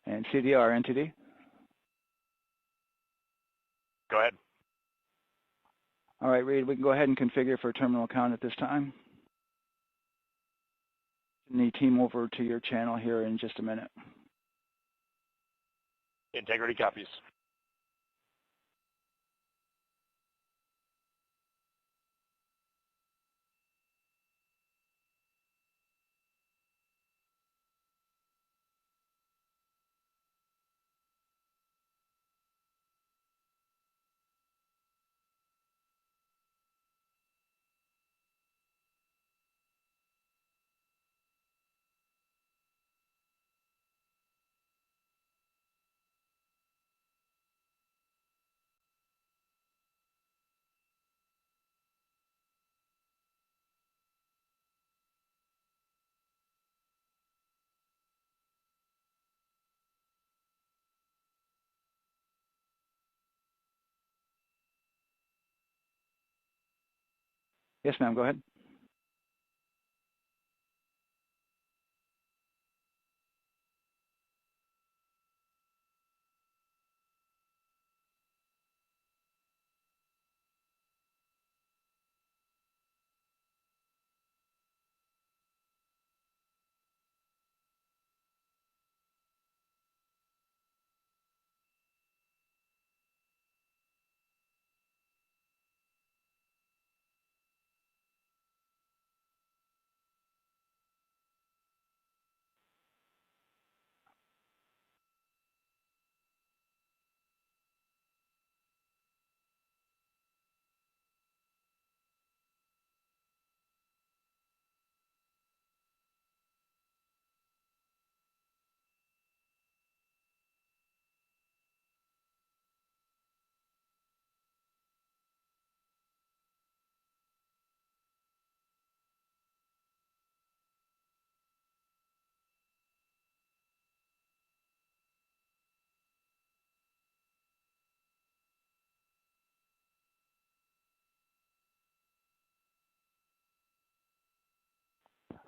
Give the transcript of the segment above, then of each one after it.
And CDR entity. Go ahead. All right, Reed, we can go ahead and configure for a terminal account at this time. Need team over to your channel here in just a minute. Integrity copies. Yes, ma'am, go ahead.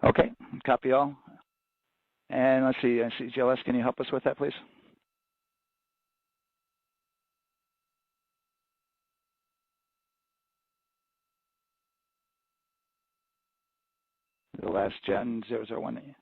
Okay, copy all. And let's see, GLS, can you help us with that, please? The last gen 001.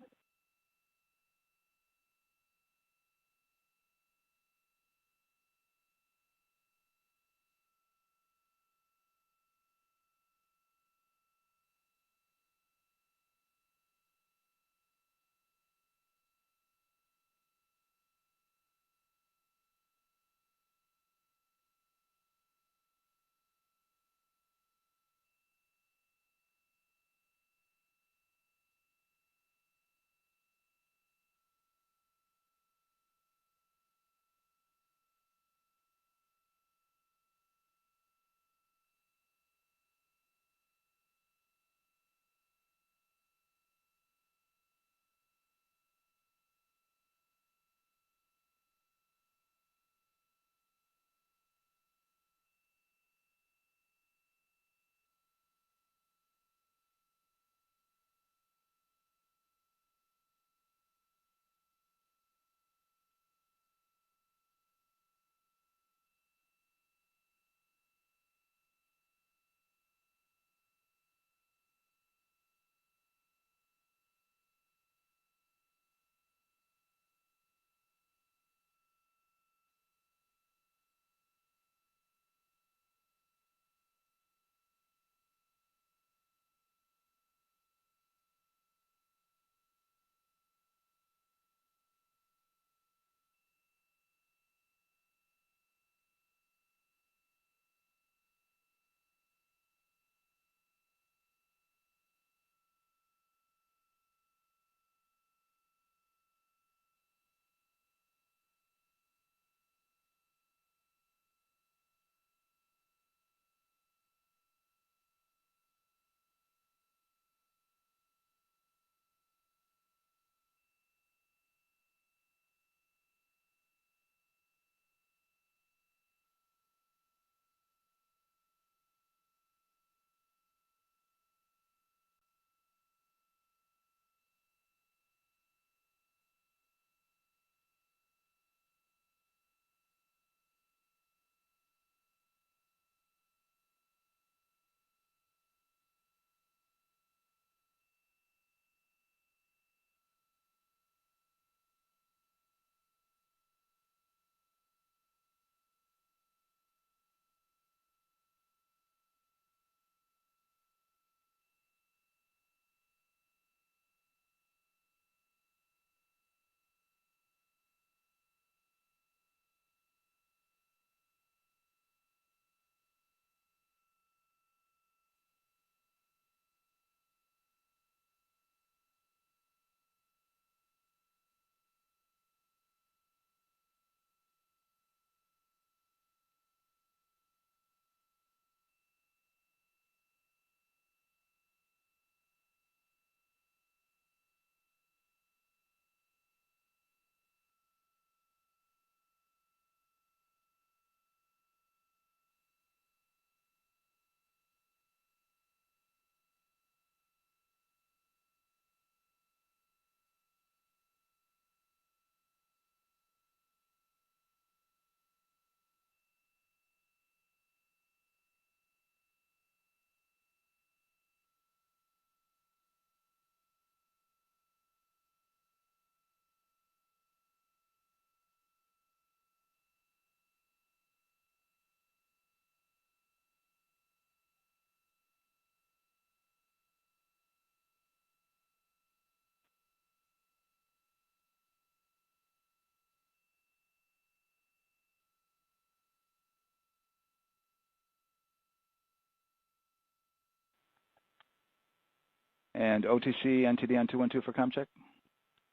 And OTC, NTD on 212 for ComCheck?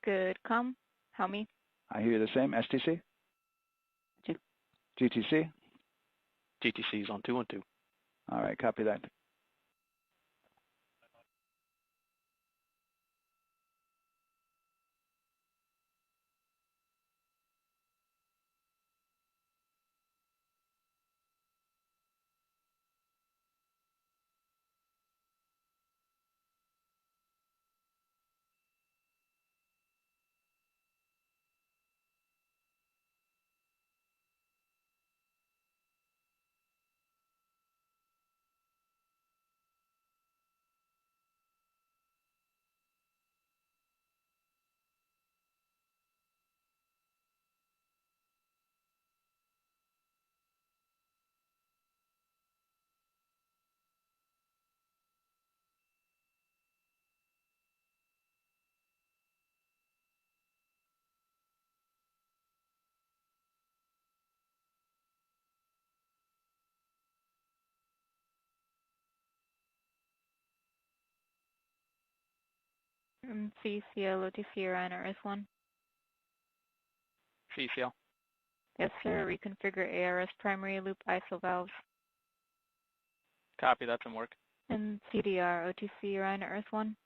Good. How me? I hear you the same. STC? Two. GTC? GTC is on 212. All right, copy that. CCL, OTC, or NRS1? CCL. Yes, sir. Reconfigure ARS primary loop ISO valves. Copy, that's in work. And CDR, OTC, or NRS1?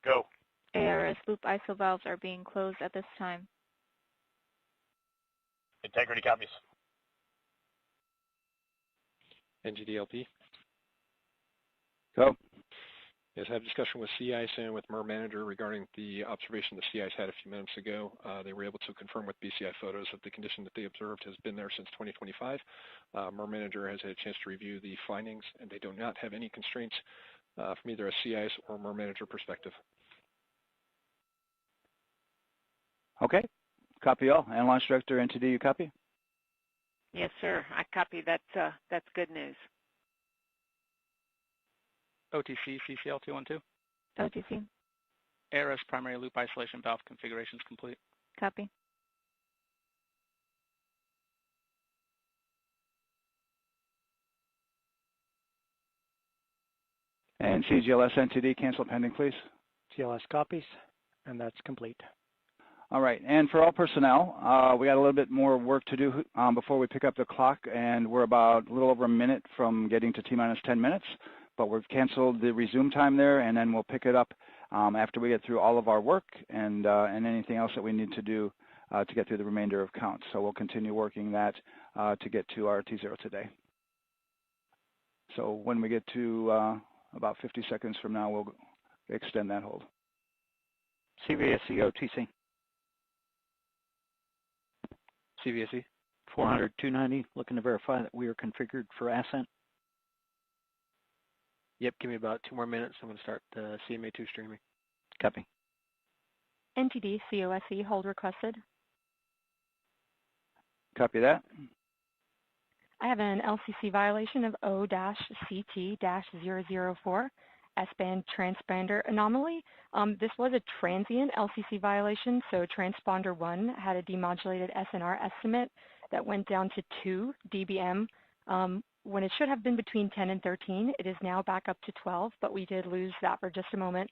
Go. ARS loop ISO valves are being closed at this time. Integrity copies. NGDLP. Go. Yes, I have a discussion with CIS and with MER Manager regarding the observation the CIS had a few minutes ago. They were able to confirm with BCI photos that the condition that they observed has been there since 2025. MER Manager has had a chance to review the findings, and they do not have any constraints from either a CIS or MER Manager perspective. Okay, copy all. And Launch Director, NTD, you copy? Yes, sir. I copy. That's good news. OTC, CCL 212. OTC. ARS primary loop isolation valve configuration is complete. Copy. And CGLS, NTD, cancel pending, please. CLS copies, and that's complete. All right, and for all personnel, we got a little bit more work to do before we pick up the clock, and we're about a little over a minute from getting to T-minus 10 minutes, but we've canceled the resume time there, and then we'll pick it up after we get through all of our work and anything else that we need to do to get through the remainder of counts. So we'll continue working that to get to our T0 today. So when we get to about 50 seconds from now, we'll extend that hold. CVSE OTC. CVSE. 400-290, looking to verify that we are configured for ascent. Yep, give me about 2 more minutes. I'm going to start the CMA2 streaming. Copy. NTD, COSE, hold requested. Copy that. I have an LCC violation of O-CT-004, S-band transponder anomaly. This was a transient LCC violation, so transponder 1 had a demodulated SNR estimate that went down to 2 dBm when it should have been between 10 and 13. It is now back up to 12, but we did lose that for just a moment.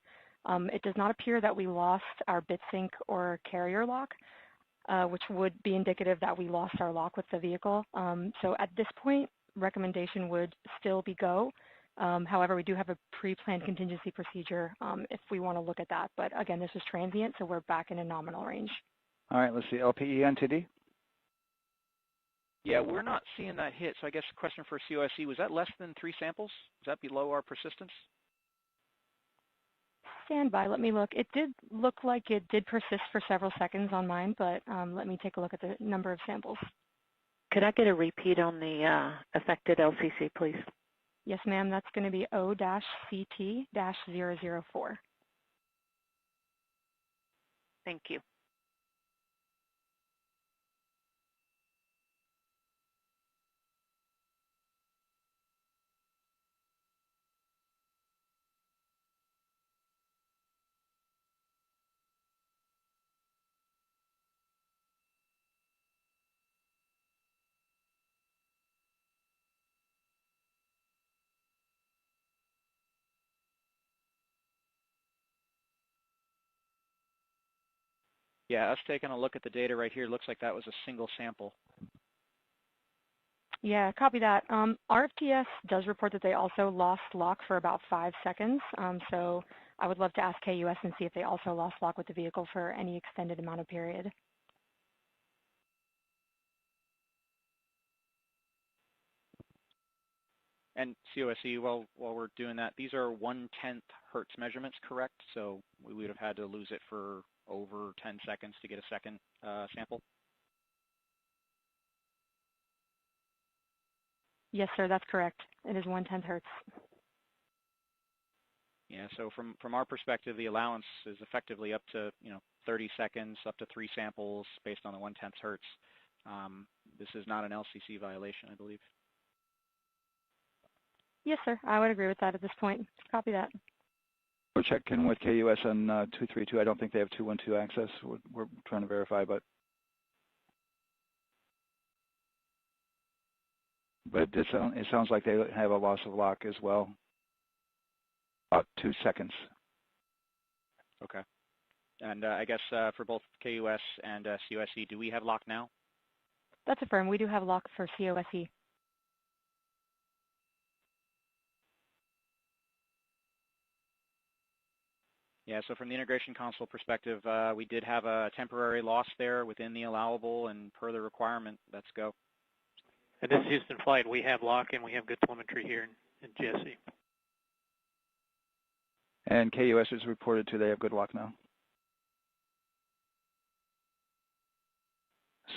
It does not appear that we lost our bit sync or carrier lock, which would be indicative that we lost our lock with the vehicle. So at this point, recommendation would still be go. However, we do have a pre-planned contingency procedure if we want to look at that. But again, this is transient, so we're back in a nominal range. All right, let's see, LPE, NTD. Yeah, we're not seeing that hit. So I guess the question for COSE, was that less than 3 samples? Is that below our persistence? Stand by, let me look. It did look like it did persist for several seconds on mine, but let me take a look at the number of samples. Could I get a repeat on the affected LCC, please? Yes, ma'am, that's going to be O-CT-004. Thank you. Yeah, us taking a look at the data right here, looks like that was a single sample. Yeah, copy that. RFTS does report that they also lost lock for about 5 seconds. So I would love to ask KUS and see if they also lost lock with the vehicle for any extended amount of period. And COSE, while we're doing that, these are 1/10 hertz measurements, correct? So we would have had to lose it for over 10 seconds to get a second sample? Yes, sir, that's correct. It is 1/10 hertz. Yeah, so from our perspective, the allowance is effectively up to 30 seconds, up to 3 samples based on the 1/10 hertz. This is not an LCC violation, I believe. Yes, sir, I would agree with that at this point. Copy that. We're checking with KUS on 232. I don't think they have 212 access. We're trying to verify, but it sounds like they have a loss of lock as well. About 2 seconds. Okay. And I guess for both KUS and COSE, do we have lock now? That's affirmed. We do have lock for COSE. Yeah, so from the integration console perspective, we did have a temporary loss there within the allowable, and per the requirement, let's go. And this is Houston Flight. We have lock and we have good telemetry here in GSE. And KUS is reported to they have good lock now.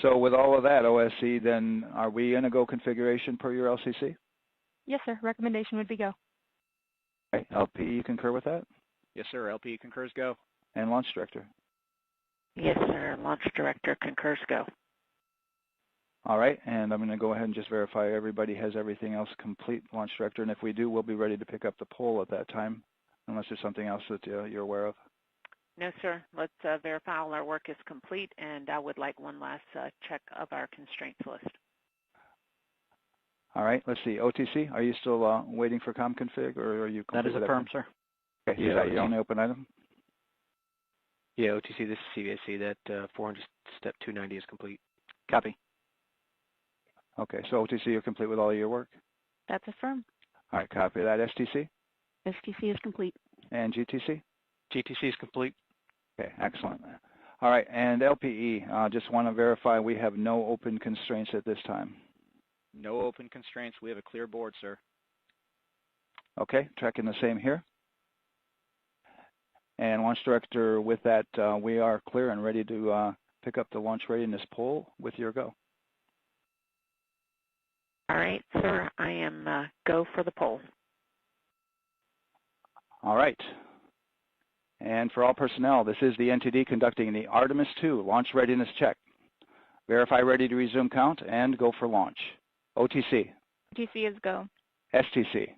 So with all of that, OSC, then are we in a go configuration per your LCC? Yes, sir. Recommendation would be go. Okay. LP, you concur with that? Yes, sir. LP concurs go. And Launch Director? Yes, sir. Launch Director concurs go. All right, and I'm going to go ahead and just verify everybody has everything else complete, Launch Director, and if we do, we'll be ready to pick up the poll at that time, unless there's something else that you're aware of. No, sir. Let's verify all our work is complete, and I would like one last check of our constraints list. All right, let's see. OTC, are you still waiting for ComConfig, or are you complete? That is affirmed, sir. Okay, yeah, is that your only open item? Yeah, OTC, this is CVSC. That 400 step 290 is complete. Copy. Okay, so OTC, you're complete with all of your work? That's affirmed. All right, copy that. STC? STC is complete. And GTC? GTC is complete. Okay, excellent. All right, and LPE, just want to verify we have no open constraints at this time. No open constraints. We have a clear board, sir. Okay, tracking the same here. And Launch Director, with that, we are clear and ready to pick up the launch readiness poll with your go. All right, sir. I am go for the poll. All right. And for all personnel, this is the NTD conducting the Artemis II launch readiness check. Verify ready to resume count and go for launch. OTC. OTC is go. STC.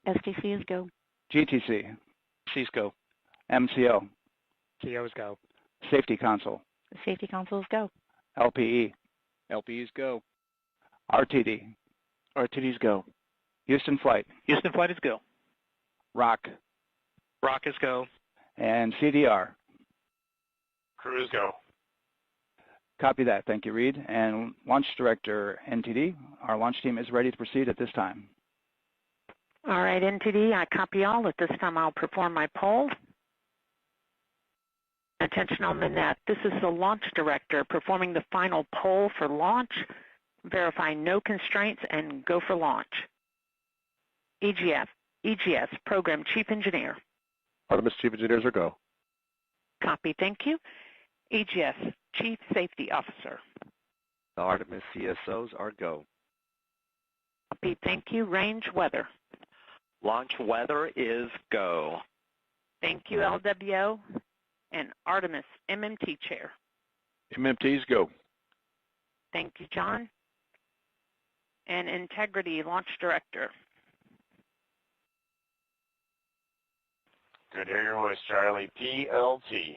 STC is go. GTC. C's go. MCO. CO is go. Safety Console. The Safety Console is go. LPE. LPEs go. RTD. RTD's go. Houston Flight. Houston Flight is go. ROC. ROC is go. And CDR. Cruise go. Copy that. Thank you, Reed. And Launch Director, NTD, our launch team is ready to proceed at this time. All right, NTD, I copy all. At this time, I'll perform my poll. Attention on the net. This is the Launch Director performing the final poll for launch. Verify no constraints and go for launch. EGS, Program Chief Engineer. Artemis Chief Engineers are go. Copy, thank you. EGS, Chief Safety Officer. The Artemis CSOs are go. Copy, thank you. Range Weather. Launch weather is go. Thank you, LWO. And Artemis MMT Chair. MMTs go. Thank you, John. And Integrity Launch Director. Good to hear your voice, Charlie. PLT.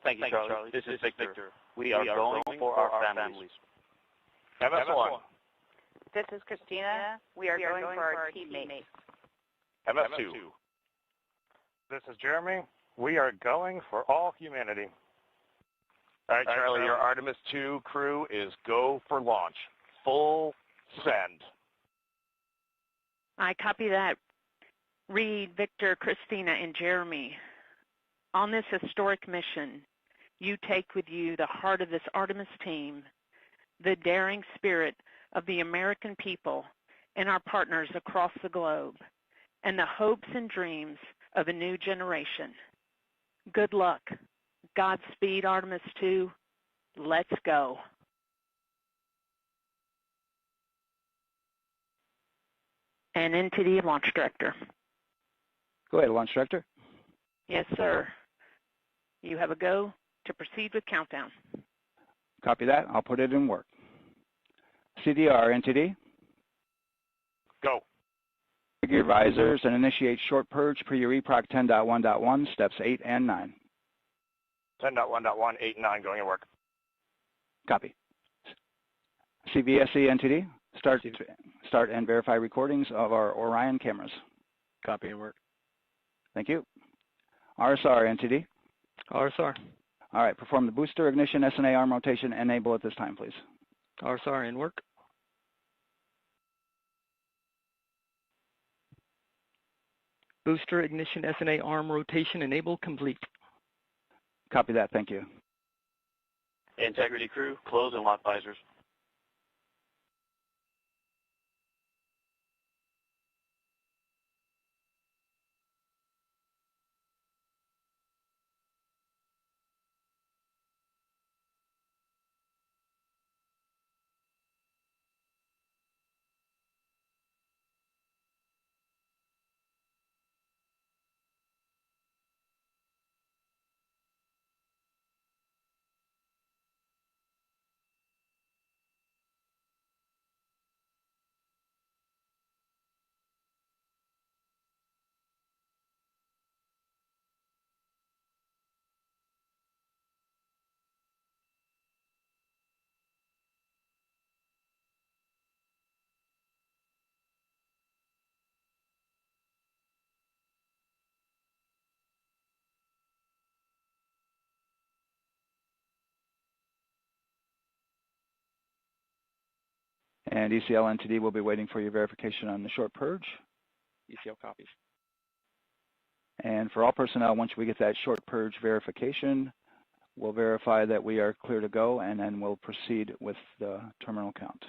Thank you, Charlie. This is Victor. We are going for our families. MS1. This is Christina. We are going for our teammates. MS2. This is Jeremy. We are going for all humanity. All right, Charlie, your Artemis 2 crew is go for launch. Full send. I copy that. Reed, Victor, Christina, and Jeremy, on this historic mission, you take with you the heart of this Artemis team, the daring spirit of the American people and our partners across the globe, and the hopes and dreams of a new generation. Good luck. Godspeed, Artemis 2. Let's go. And NTD Launch Director. Go ahead, Launch Director. Yes, sir. You have a go to proceed with countdown. Copy that. I'll put it in work. CDR, NTD. Go. Trigger your visors and initiate short purge per your EPROC 10.1.1, steps 8 and 9. 10.1.1, 8 and 9 going to work. Copy. CVSE, NTD. Start and verify recordings of our Orion cameras. Copy and work. Thank you. RSR, NTD. RSR. All right, perform the booster ignition SNA arm rotation. Enable at this time, please. RSR in work. Booster ignition SNA arm rotation enable complete. Copy that, thank you. Integrity crew, close and lock visors. And ECL NTD will be waiting for your verification on the short purge. ECL copies. And for all personnel, once we get that short purge verification, we'll verify that we are clear to go, and then we'll proceed with the terminal count.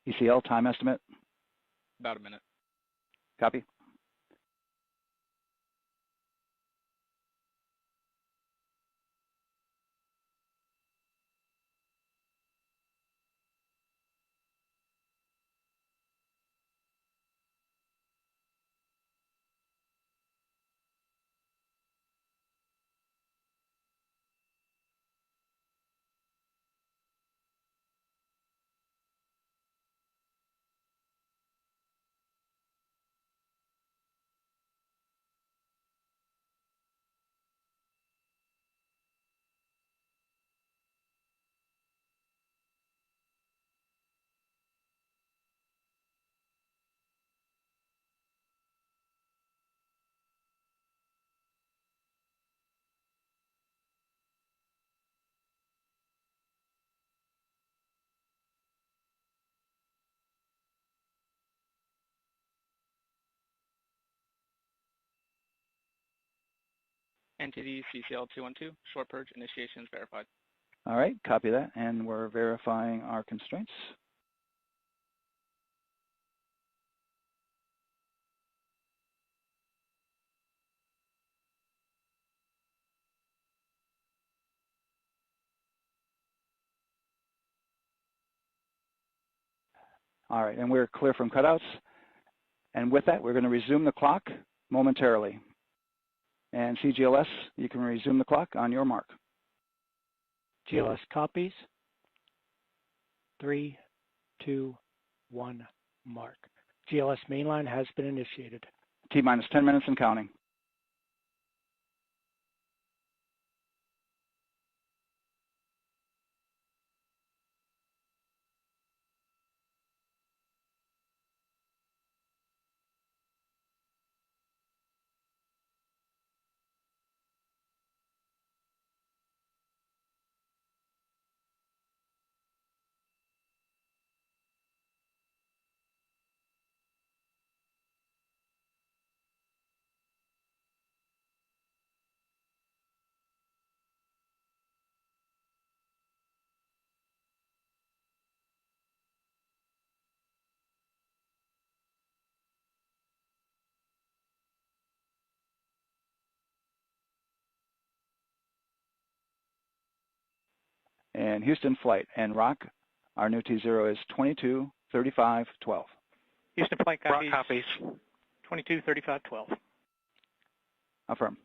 ECL time estimate? About a minute. Copy. NTD CCL 212, short purge initiations verified. All right, copy that, and we're verifying our constraints. All right, and we're clear from cutouts. And with that, we're going to resume the clock momentarily. And CGLS, you can resume the clock on your mark. GLS copies. 3, 2, 1, mark. GLS mainline has been initiated. T-minus 10 minutes and counting. And Houston flight and Rock, our new T0 is 223512. Houston flight copies. Rock copies. 223512. Affirm.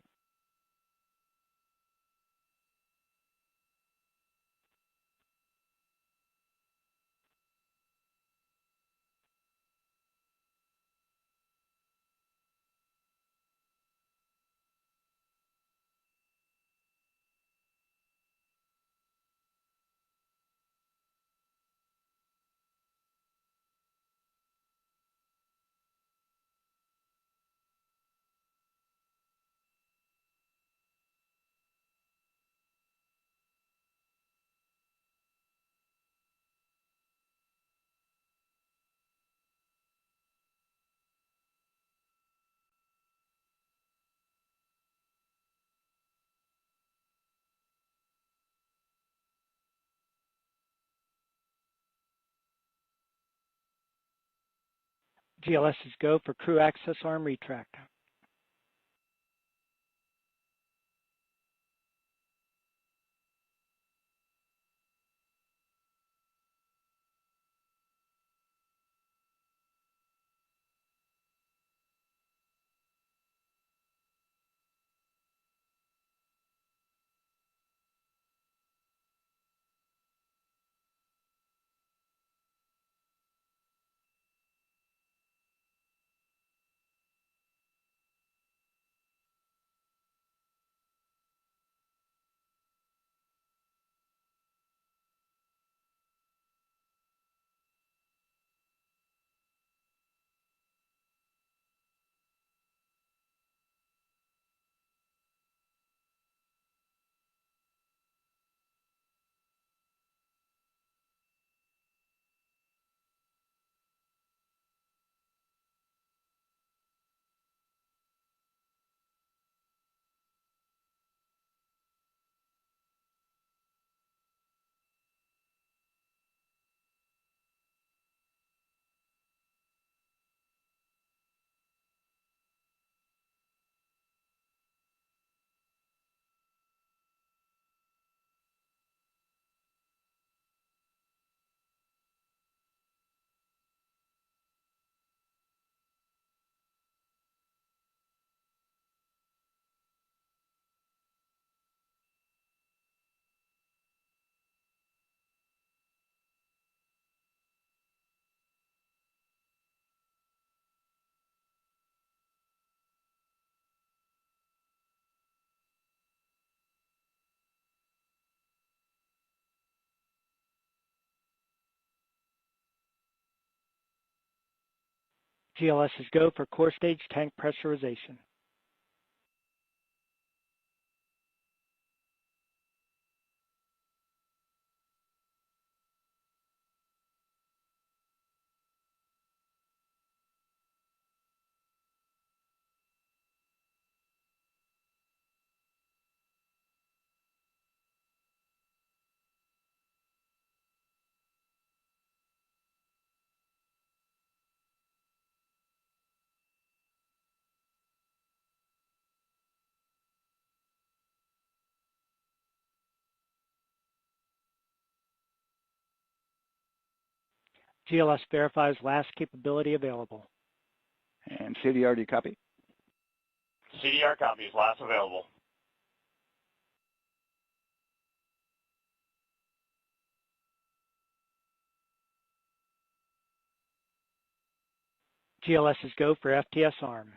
GLS is go for crew access arm retract. GLS is go for core stage tank pressurization. GLS verifies last capability available. And CDR, do you copy? CDR copies, last available. GLS is go for FTS arm.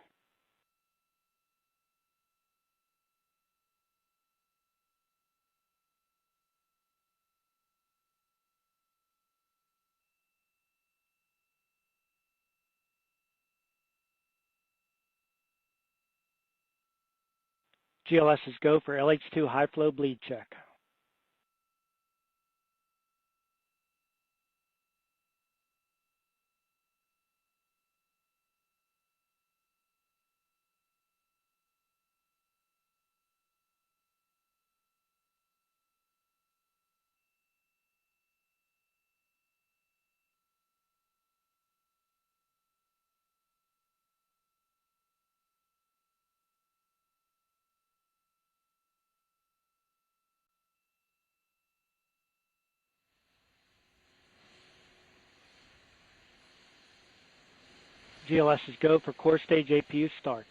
GLS is go for LH2 high flow bleed check. GLS is go for core stage APU start.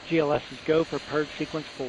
GLS is go for purge sequence 4.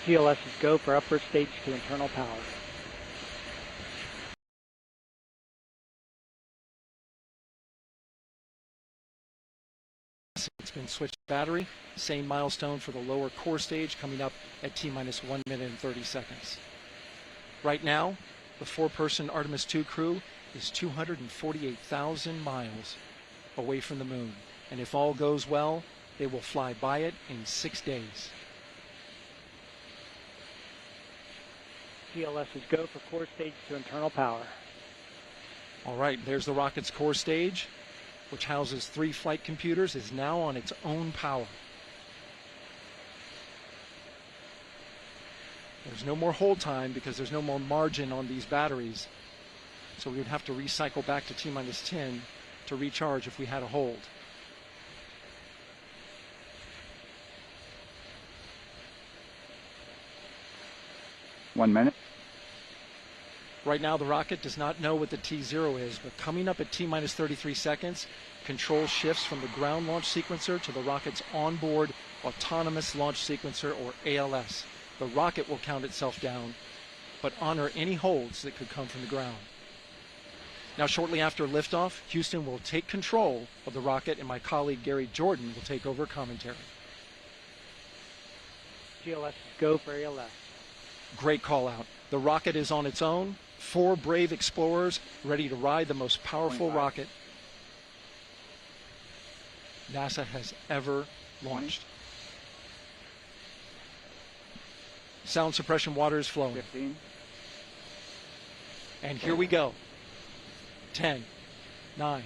GLS is go for upper stage to internal power. It's been switched battery, same milestone for the lower core stage coming up at T-minus 1 minute and 30 seconds. Right now, the 4-person Artemis II crew is 248,000 miles away from the moon. And if all goes well, they will fly by it in 6 days. GLS is go for core stage to internal power. All right, there's the rocket's core stage, which houses 3 flight computers, is now on its own power. There's no more hold time because there's no more margin on these batteries. So we would have to recycle back to T-minus 10 to recharge if we had a hold. One minute. Right now, the rocket does not know what the T0 is, but coming up at T-minus 33 seconds, control shifts from the ground launch sequencer to the rocket's onboard autonomous launch sequencer, or ALS. The rocket will count itself down, but honor any holds that could come from the ground. Now, shortly after liftoff, Houston will take control of the rocket, and my colleague Gary Jordan will take over commentary. GLS is go for ALS. Great call out. The rocket is on its own. 4 brave explorers ready to ride the most powerful 25. rocket NASA has ever launched. 20. Sound suppression water is flowing. 15. And here we go. 10, 9,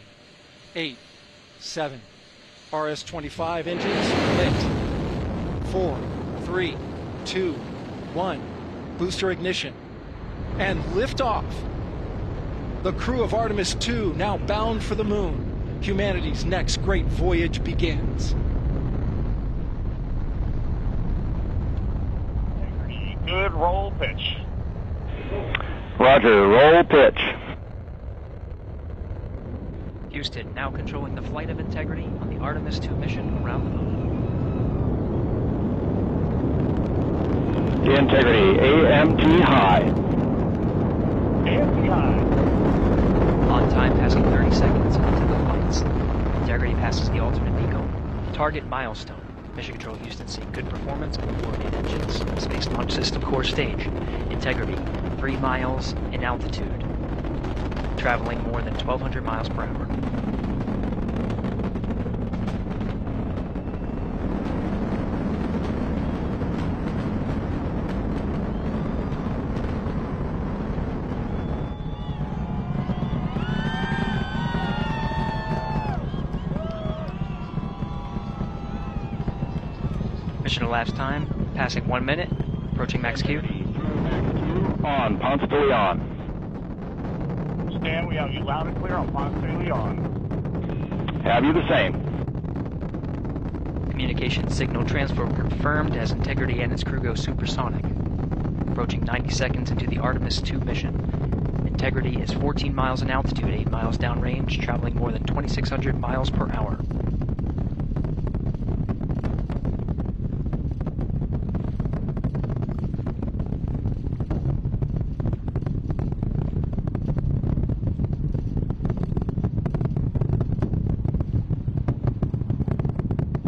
8, 7. RS-25 engines lit. 4, 3, 2, 1. booster ignition, and liftoff. The crew of Artemis II now bound for the moon. Humanity's next great voyage begins. Good roll pitch. Roger, roll pitch. Houston now controlling the flight of Integrity on the Artemis II mission around the moon. Integrity, AMT high. AMT high. On time passing 30 seconds into the flights. Integrity passes the alternate MECO. Target milestone. Mission Control Houston seeing good performance on the main engines. Space Launch System core stage. Integrity, 3 miles in altitude. Traveling more than 1,200 miles per hour. Mission elapsed time, passing 1 minute, approaching max Q. On, Ponce de Leon. Stan, we have you loud and clear on Ponce de Leon. Have you the same? Communication signal transfer confirmed as Integrity and its crew go supersonic. Approaching 90 seconds into the Artemis II mission. Integrity is 14 miles in altitude, 8 miles downrange, traveling more than 2,600 miles per hour.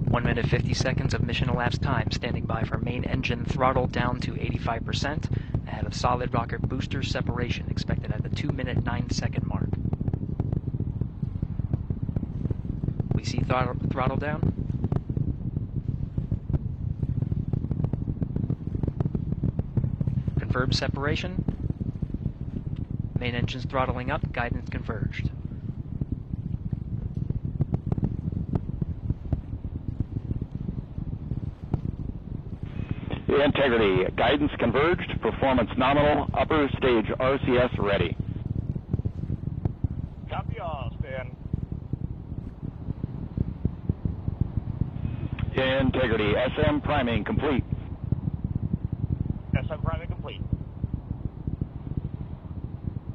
One minute 50 seconds of mission elapsed time, standing by for main engine throttle down to 85%, ahead of solid rocket booster separation, expected at the 2-minute 9-second mark. We see throttle down. Confirmed separation. Main engines throttling up, guidance converged. Integrity, guidance converged, performance nominal, upper stage RCS ready. Copy all, Stan. Integrity, SM priming complete. SM priming complete.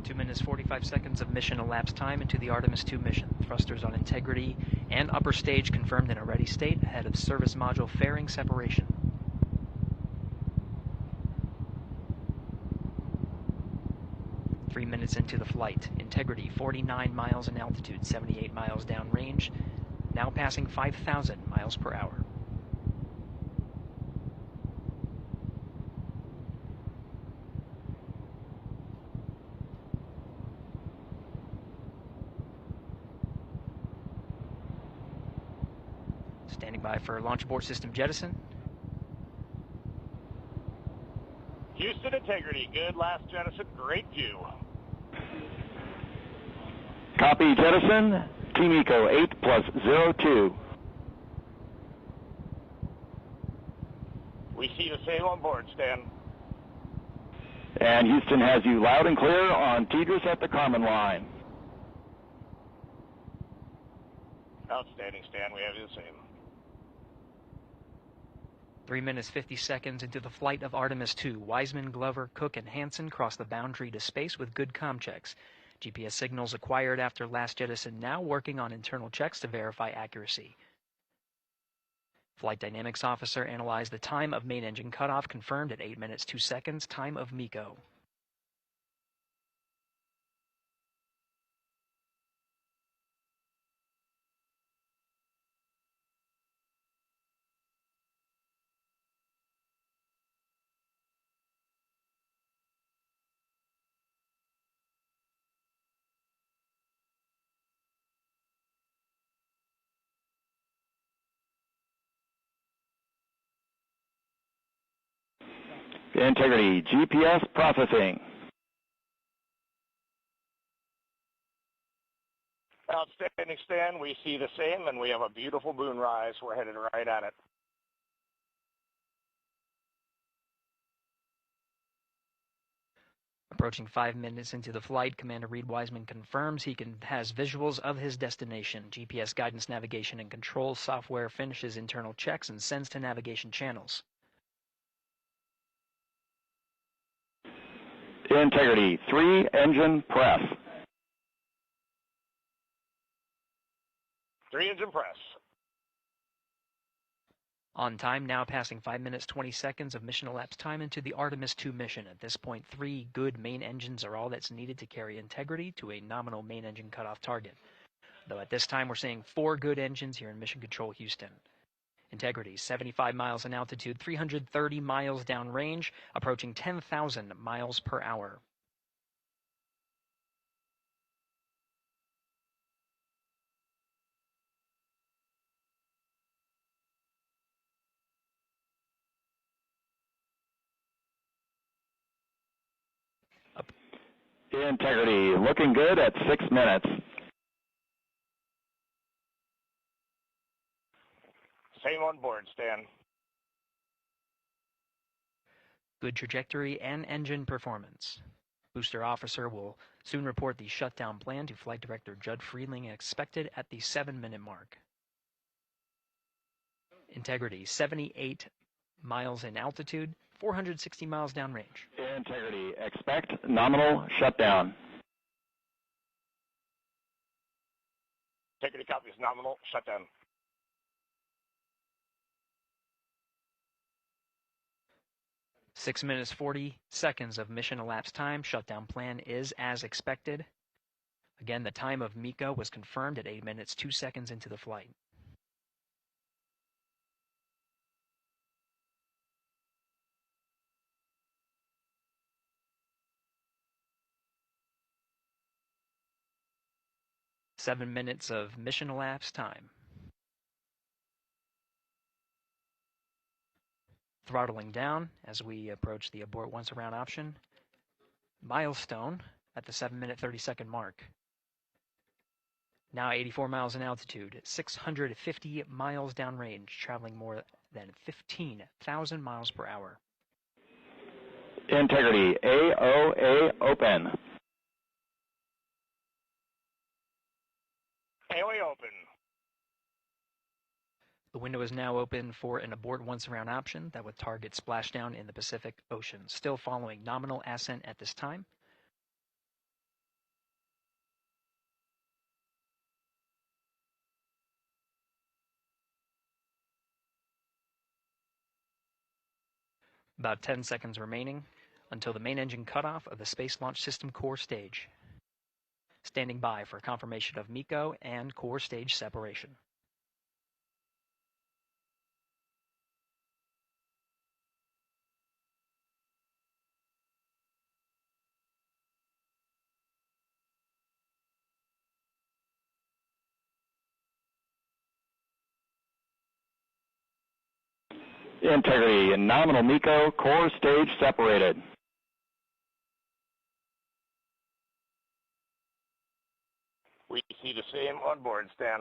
2 minutes 45 seconds of mission elapsed time into the Artemis II mission. Thrusters on Integrity and upper stage confirmed in a ready state ahead of service module fairing separation. 3 minutes into the flight. Integrity, 49 miles in altitude, 78 miles downrange, now passing 5,000 miles per hour. Standing by for launch abort system jettison. Houston Integrity, good last jettison, great view. Copy jettison, Team Eco 8+02. We see the same on board, Stan. And Houston has you loud and clear on TDRS at the Kármán line. Outstanding, Stan, we have you the same. 3 minutes 50 seconds into the flight of Artemis II, Wiseman, Glover, Cook, and Hansen cross the boundary to space with good comm checks. GPS signals acquired after last jettison now working on internal checks to verify accuracy. Flight Dynamics Officer analyzed the time of main engine cutoff, confirmed at 8 minutes 2 seconds, time of MECO. Integrity, GPS processing. Outstanding, Stan. We see the same, and we have a beautiful moonrise. We're headed right at it. Approaching 5 minutes into the flight, Commander Reed Wiseman confirms he has visuals of his destination. GPS guidance, navigation, and control software finishes internal checks and sends to navigation channels. Integrity, 3 engine press. 3 engine press. On time, now passing 5 minutes 20 seconds of mission elapsed time into the Artemis II mission. At this point, 3 good main engines are all that's needed to carry Integrity to a nominal main engine cutoff target. Though at this time, we're seeing 4 good engines here in Mission Control Houston. Integrity, 75 miles in altitude, 330 miles downrange, approaching 10,000 miles per hour. Integrity, looking good at 6 minutes. Same on board, Stan. Good trajectory and engine performance. Booster officer will soon report the shutdown plan to Flight Director Judd Friedling, expected at the 7-minute mark. Integrity, 78 miles in altitude, 460 miles downrange. Integrity, expect nominal shutdown. Integrity copies, nominal shutdown. Six minutes 40 seconds of mission elapsed time. Shutdown plan is as expected. Again, the time of MECO was confirmed at 8 minutes 2 seconds into the flight. Seven minutes of mission elapsed time. Throttling down as we approach the abort once around option. Milestone at the 7-minute 30-second mark. Now 84 miles in altitude, 650 miles downrange, traveling more than 15,000 miles per hour. Integrity, AOA open. AOA open. The window is now open for an abort once around option that would target splashdown in the Pacific Ocean. Still following nominal ascent at this time. About 10 seconds remaining until the main engine cutoff of the Space Launch System core stage. Standing by for confirmation of MECO and core stage separation. Integrity, nominal MECO, core stage separated. We see the same on board, Stan.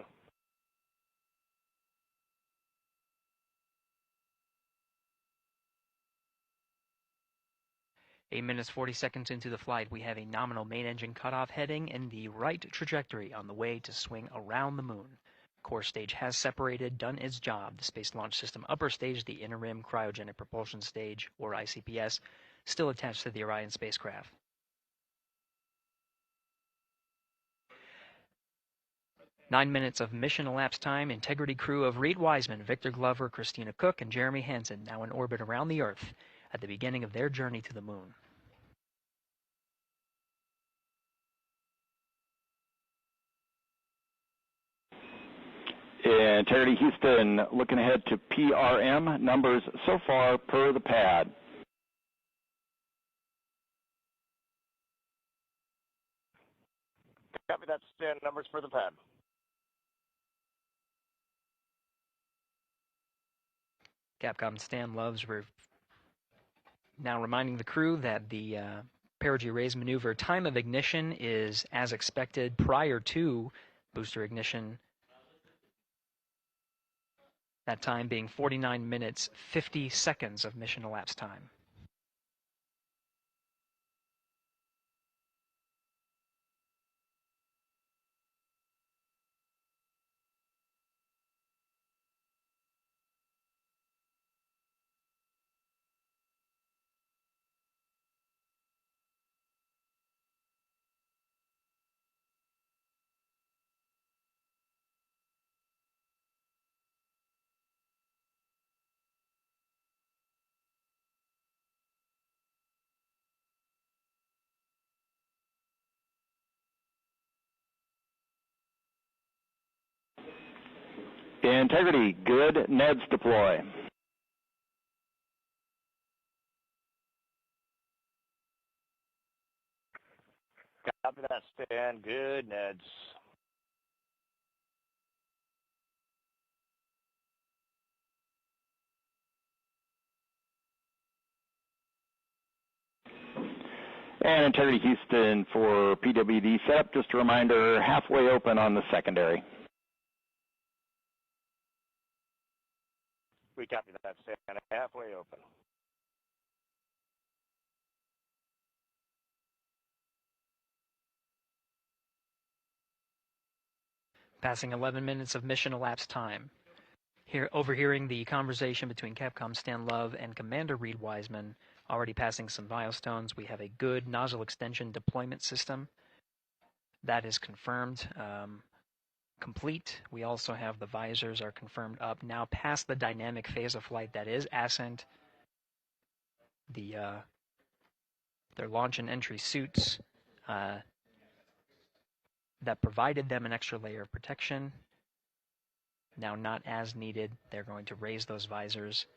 Eight minutes 40 seconds into the flight, we have a nominal main engine cutoff heading in the right trajectory on the way to swing around the moon. Core stage has separated, done its job. The Space Launch System upper stage, the Inner Rim Cryogenic Propulsion Stage, or ICPS, still attached to the Orion spacecraft. Nine minutes of mission elapsed time. Integrity crew of Reed Wiseman, Victor Glover, Christina Cook, and Jeremy Hansen now in orbit around the Earth at the beginning of their journey to the moon. Integrity Houston, looking ahead to PRM numbers so far per the pad. Copy that, Stan. Numbers for the pad. Capcom Stan Loves now reminding the crew that the perigee raise maneuver time of ignition is as expected prior to booster ignition. That time being 49 minutes, 50 seconds of mission elapsed time. Integrity, good. Neds deploy. Copy that, Stan. Good, Neds. And Integrity Houston for PWD setup. Just a reminder, halfway open on the secondary. We copy that, Stan. Halfway open. Passing 11 minutes of mission elapsed time. Here, overhearing the conversation between Capcom Stan Love and Commander Reed Wiseman, already passing some milestones. We have a good nozzle extension deployment system. That is confirmed, complete. We also have the visors are confirmed up. Now past the dynamic phase of flight, that is ascent. Their launch and entry suits that provided them an extra layer of protection. Now not as needed. They're going to raise those visors.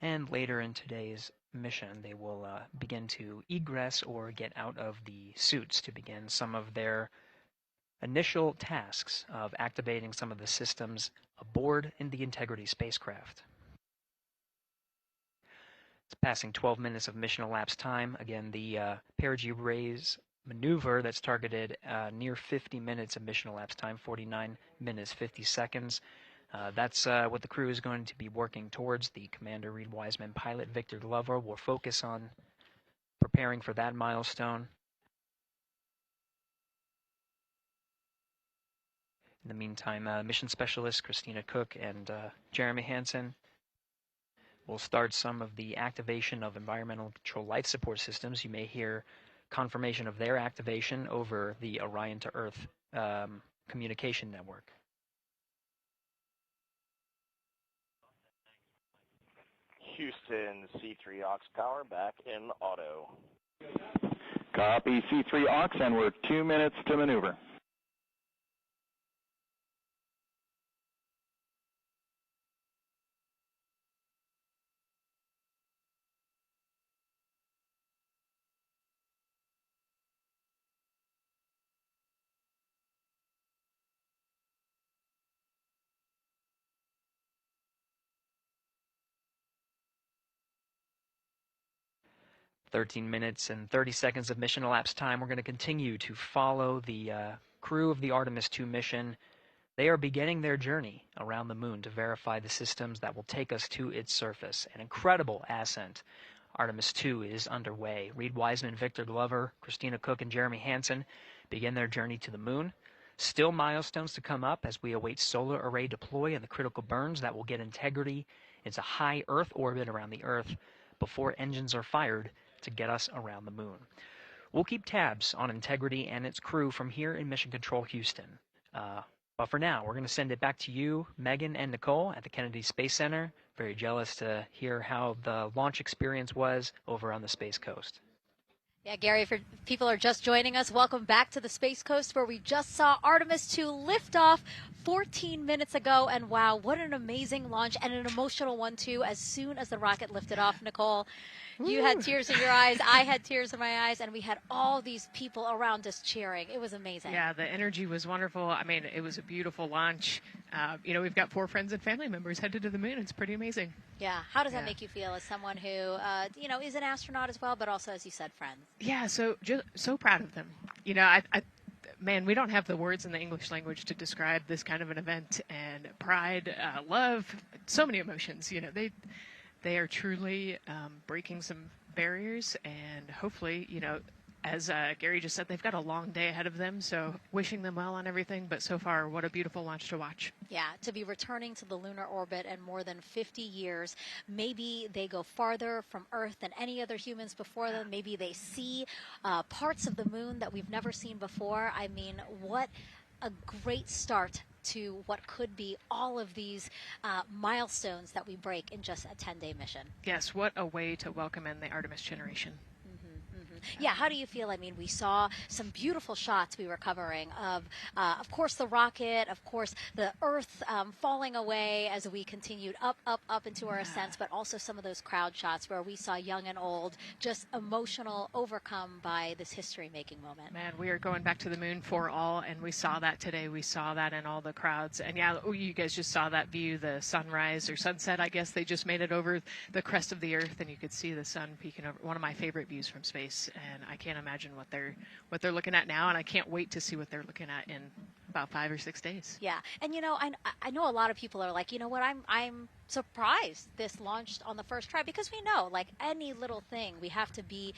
And later in today's mission, they will begin to egress or get out of the suits to begin some of their initial tasks of activating some of the systems aboard in the Integrity spacecraft. It's passing 12 minutes of mission elapsed time. Again, the perigee raise maneuver that's targeted near 50 minutes of mission elapsed time, 49 minutes, 50 seconds. That's what the crew is going to be working towards. The Commander Reed Wiseman, pilot Victor Glover will focus on preparing for that milestone. In the meantime, mission specialist Christina Cook and Jeremy Hansen will start some of the activation of environmental control life support systems. You may hear confirmation of their activation over the Orion to Earth communication network. Houston, C3 aux power back in auto. Copy C3 aux, and we're 2 minutes to maneuver. "13 minutes and 30 seconds of mission elapsed time. We're going to continue to follow the crew of the Artemis II mission. They are beginning their journey around the moon to verify the systems that will take us to its surface. An incredible ascent. Artemis II is underway. Reed Wiseman, Victor Glover, Christina Cook, and Jeremy Hansen begin their journey to the moon. Still milestones to come up as we await solar array deploy and the critical burns that will get Integrity into high Earth orbit around the Earth before engines are fired to get us around the moon. We'll keep tabs on Integrity and its crew from here in Mission Control Houston. But for now, we're going to send it back to you, Megan and Nicole at the Kennedy Space Center. Very jealous to hear how the launch experience was over on the Space Coast. Yeah, Gary, if people are just joining us, welcome back to the Space Coast, where we just saw Artemis II lift off 14 minutes ago. And wow, what an amazing launch, and an emotional one, too, as soon as the rocket lifted off. Nicole, you had tears in your eyes, I had tears in my eyes, and we had all these people around us cheering. It was amazing. Yeah, the energy was wonderful. I mean, it was a beautiful launch. We've got 4 friends and family members headed to the moon. It's pretty amazing. Yeah. How does that make you feel as someone who, is an astronaut as well, but also, as you said, friends? Yeah, so proud of them. Man, we don't have the words in the English language to describe this kind of an event, and pride, love, so many emotions. They are truly breaking some barriers, and hopefully, as Gary just said, they've got a long day ahead of them, so wishing them well on everything. But so far, what a beautiful launch to watch. Yeah, to be returning to the lunar orbit in more than 50 years. Maybe they go farther from Earth than any other humans before them. Maybe they see parts of the moon that we've never seen before. I mean, what a great start to what could be all of these milestones that we break in just a 10-day mission. Yes, what a way to welcome in the Artemis generation. Yeah, how do you feel? I mean, we saw some beautiful shots we were covering of course, the rocket, of course, the Earth falling away as we continued up into our ascents, but also some of those crowd shots where we saw young and old just emotional, overcome by this history-making moment. Man, we are going back to the moon for all, and we saw that today. We saw that in all the crowds. And yeah, you guys just saw that view, the sunrise or sunset, I guess. They just made it over the crest of the Earth, and you could see the sun peeking over. One of my favorite views from space, and I can't imagine what they're looking at now, and I can't wait to see what they're looking at in about 5 or 6 days. Yeah, and I know a lot of people are like, you know what, I'm surprised this launched on the first try, because we know, like any little thing, we have to be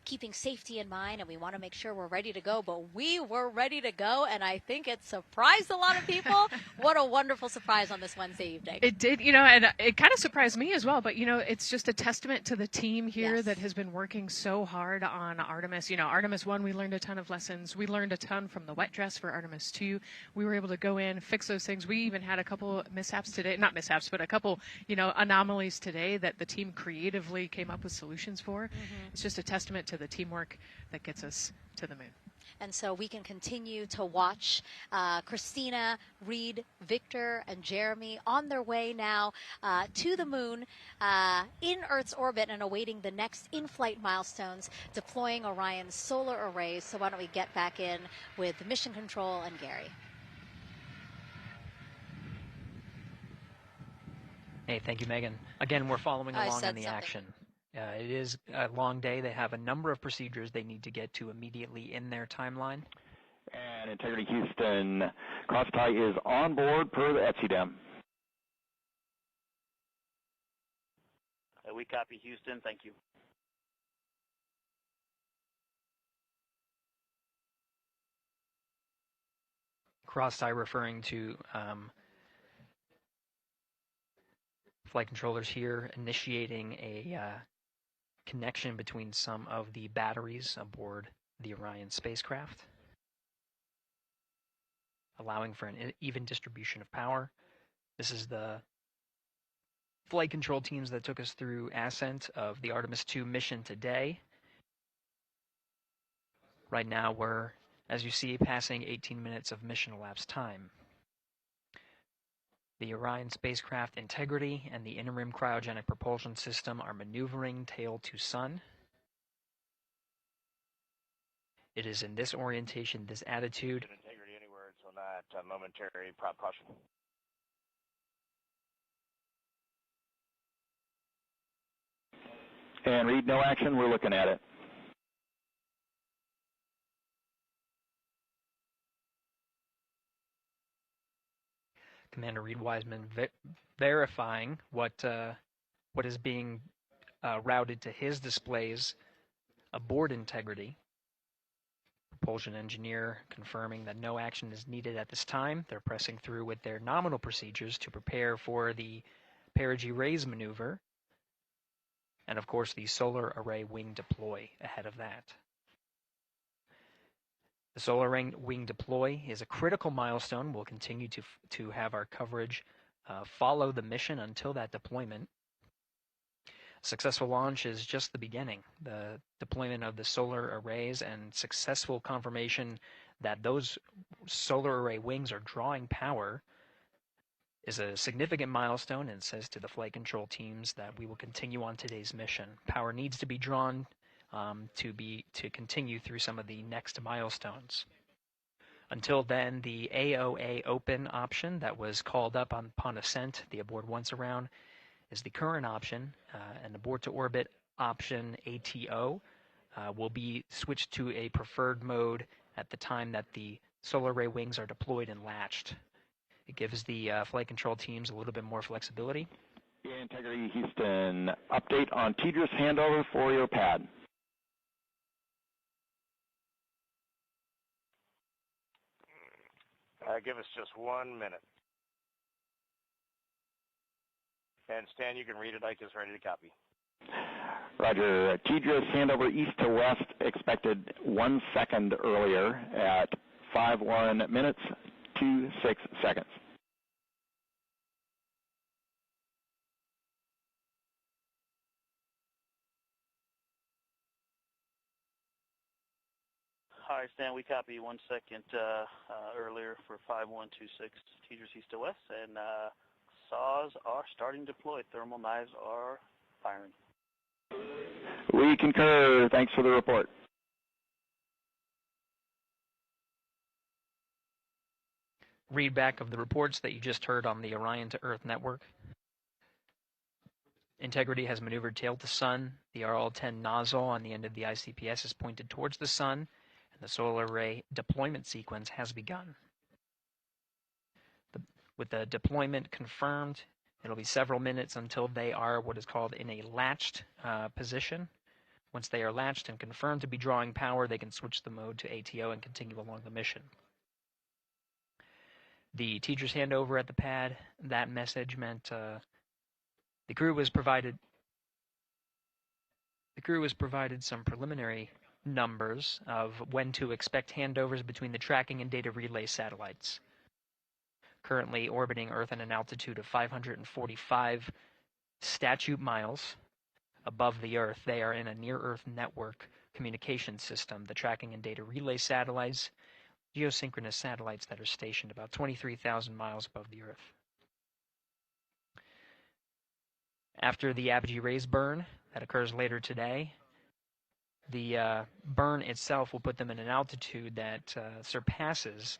keeping safety in mind, and we want to make sure we're ready to go. But we were ready to go, and I think it surprised a lot of people. What a wonderful surprise on this Wednesday evening. It did, and it kind of surprised me as well. But it's just a testament to the team here that has been working so hard on Artemis. Artemis 1, we learned a ton of lessons. We learned a ton from the wet dress for Artemis 2. We were able to go in, fix those things. We even had a couple mishaps today, not mishaps, but a couple, anomalies today that the team creatively came up with solutions for. Mm-hmm. It's just a testament to the teamwork that gets us to the moon. And so we can continue to watch Christina, Reed, Victor, and Jeremy on their way now to the moon in Earth's orbit and awaiting the next in-flight milestones, deploying Orion's solar arrays. So why don't we get back in with Mission Control and Gary. Hey, thank you, Megan. Again, we're following along in the action. It is a long day. They have a number of procedures they need to get to immediately in their timeline. And Integrity Houston, crosstie is on board per the ETSI-DEM. We copy Houston. Thank you. Crosstie referring to flight controllers here initiating a connection between some of the batteries aboard the Orion spacecraft, allowing for an even distribution of power. This is the flight control teams that took us through ascent of the Artemis II mission today. Right now we're, as you see, passing 18 minutes of mission elapsed time. The Orion spacecraft integrity and the interim cryogenic propulsion system are maneuvering tail to sun. It is in this orientation, this attitude. Integrity, any words on that momentary prop caution? And Reed, no action. We're looking at it. Commander Reed Wiseman verifying what is being routed to his displays aboard integrity. Propulsion engineer confirming that no action is needed at this time. They're pressing through with their nominal procedures to prepare for the perigee raise maneuver, and of course the solar array wing deploy ahead of that. The solar wing deploy is a critical milestone. We'll continue to have our coverage follow the mission until that deployment. Successful launch is just the beginning. The deployment of the solar arrays and successful confirmation that those solar array wings are drawing power is a significant milestone, and says to the flight control teams that we will continue on today's mission. Power needs to be drawn to continue through some of the next milestones. Until then, the AOA open option that was called up upon ascent, the aboard once around, is the current option, and aboard to orbit option ATO will be switched to a preferred mode at the time that the solar array wings are deployed and latched. It gives the flight control teams a little bit more flexibility. Integrity Houston, update on TDRS handover for your pad. Give us just 1 minute. And Stan, you can read it. Ike is ready to copy. Roger. TDRS handover east to west expected 1 second earlier at 5:1 minutes 26 seconds. Hi, Stan. We copy 1 second earlier for 5126 Tejas east to west, and saws are starting to deploy. Thermal knives are firing. We concur. Thanks for the report. Readback of the reports that you just heard on the Orion to Earth network. Integrity has maneuvered tail to sun. The RL-10 nozzle on the end of the ICPS is pointed towards the sun, and the solar array deployment sequence has begun. With the deployment confirmed, it'll be several minutes until they are what is called in a latched position. Once they are latched and confirmed to be drawing power, they can switch the mode to ATO and continue along the mission. The teacher's handover at the pad, that message meant the crew was provided some preliminary numbers of when to expect handovers between the tracking and data relay satellites. Currently orbiting Earth at an altitude of 545 statute miles above the Earth, they are in a near-Earth network communication system. The tracking and data relay satellites, geosynchronous satellites that are stationed about 23,000 miles above the Earth. After the apogee rays burn, that occurs later today, the burn itself will put them in an altitude that surpasses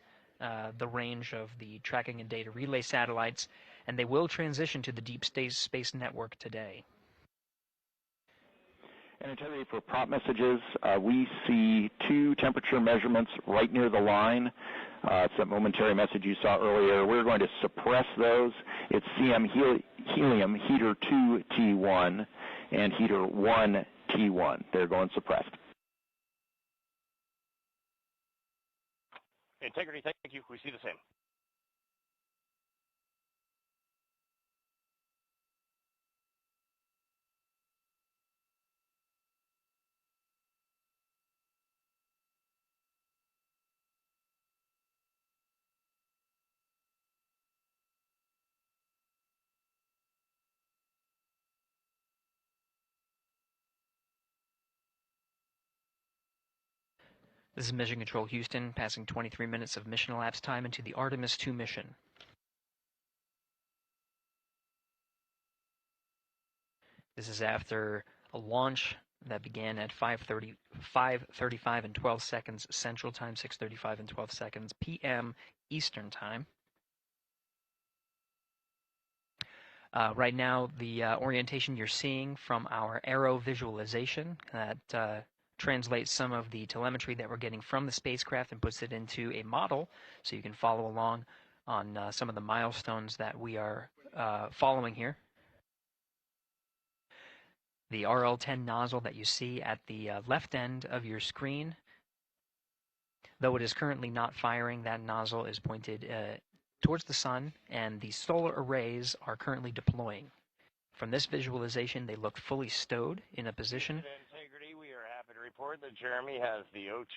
the range of the tracking and data relay satellites, and they will transition to the deep space network today. And Integrity, for prop messages, we see 2 temperature measurements right near the line. It's that momentary message you saw earlier. We're going to suppress those. It's CM helium heater 2 T1 and heater 1 T1. They're going suppressed. Integrity, thank you. We see the same. This is Mission Control Houston, passing 23 minutes of mission elapsed time into the Artemis II mission. This is after a launch that began at 5:35 and 12 seconds Central Time, 6:35 and 12 seconds p.m. Eastern Time. Right now, the orientation you're seeing from our arrow visualization that translates some of the telemetry that we're getting from the spacecraft and puts it into a model so you can follow along on some of the milestones that we are following here. The RL-10 nozzle that you see at the left end of your screen, though it is currently not firing, that nozzle is pointed towards the sun, and the solar arrays are currently deploying. From this visualization, they look fully stowed in a position. Integrity, we are happy to report that Jeremy has the O2